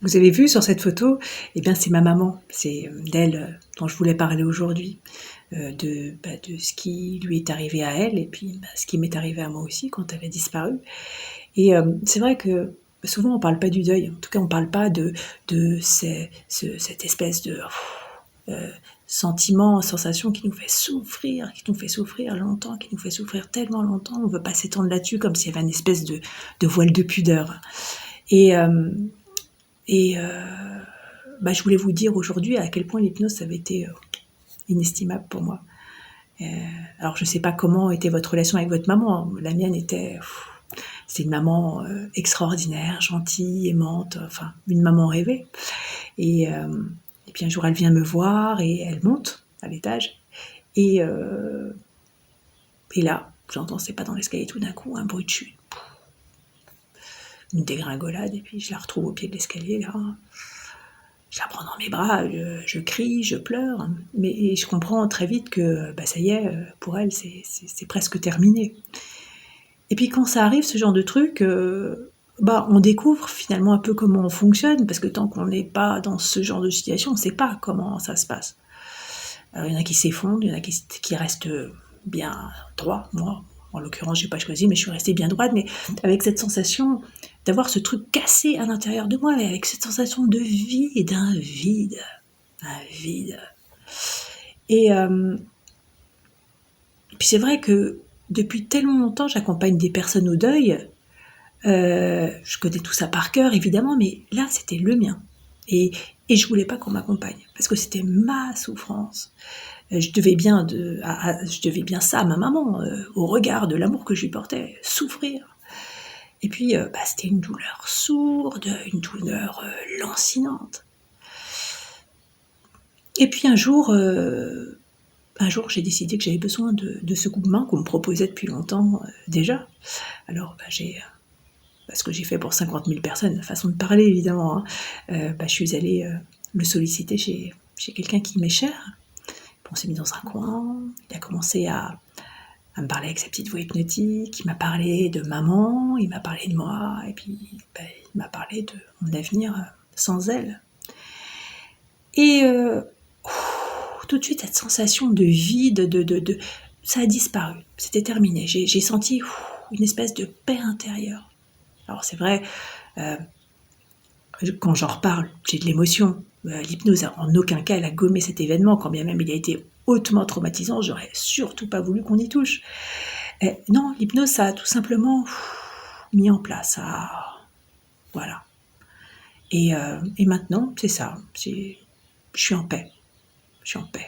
Vous avez vu sur cette photo, eh bien c'est ma maman, c'est d'elle dont je voulais parler aujourd'hui, de ce qui lui est arrivé à elle et puis ce qui m'est arrivé à moi aussi quand elle a disparu. Et c'est vrai que souvent on parle pas du deuil, en tout cas on parle pas de cette espèce de sentiment, sensation qui nous fait souffrir longtemps, qui nous fait souffrir tellement longtemps, on veut pas s'étendre là-dessus comme s'il y avait une espèce de voile de pudeur. Et, euh, et je voulais vous dire aujourd'hui à quel point l'hypnose avait été inestimable pour moi. Alors je ne sais pas comment était votre relation avec votre maman. La mienne c'était une maman extraordinaire, gentille, aimante, enfin une maman rêvée. Et puis un jour elle vient me voir et elle monte à l'étage. Et, euh, et là, j'entends c'est pas dans l'escalier tout d'un coup un bruit de chute, une dégringolade, et puis je la retrouve au pied de l'escalier là. Je la prends dans mes bras, je crie, je pleure, mais je comprends très vite que ça y est, pour elle, c'est presque terminé. Et puis quand ça arrive, ce genre de truc, on découvre finalement un peu comment on fonctionne, parce que tant qu'on n'est pas dans ce genre de situation, on ne sait pas comment ça se passe. Alors, il y en a qui s'effondrent, il y en a qui restent bien droits. Moi, en l'occurrence, j'ai pas choisi, mais je suis restée bien droite, mais avec cette sensation d'avoir ce truc cassé à l'intérieur de moi, mais avec cette sensation de vide, un vide. Et puis c'est vrai que depuis tellement longtemps, j'accompagne des personnes au deuil. Je connais tout ça par cœur, évidemment, mais là, c'était le mien. Et je voulais pas qu'on m'accompagne, parce que c'était ma souffrance. Je devais bien ça à ma maman, au regard de l'amour que je lui portais, souffrir. Et puis, c'était une douleur sourde, une douleur lancinante. Et puis un jour, j'ai décidé que j'avais besoin de ce coup de main qu'on me proposait depuis longtemps déjà. Alors, ce que j'ai fait pour 50 000 personnes, façon de parler évidemment, je suis allée le solliciter chez quelqu'un qui m'est cher. On s'est mis dans un coin, il a commencé à me parler avec sa petite voix hypnotique, il m'a parlé de maman, il m'a parlé de moi, et puis il m'a parlé de mon avenir sans elle. Et tout de suite, cette sensation de vide, ça a disparu, c'était terminé. J'ai senti une espèce de paix intérieure. Alors c'est vrai, quand j'en reparle, j'ai de l'émotion. L'hypnose, en aucun cas, elle a gommé cet événement, quand bien même il a été hautement traumatisant, j'aurais surtout pas voulu qu'on y touche. Non, l'hypnose, ça a tout simplement mis en place. Voilà. Et maintenant, c'est ça. Je suis en paix. Je suis en paix.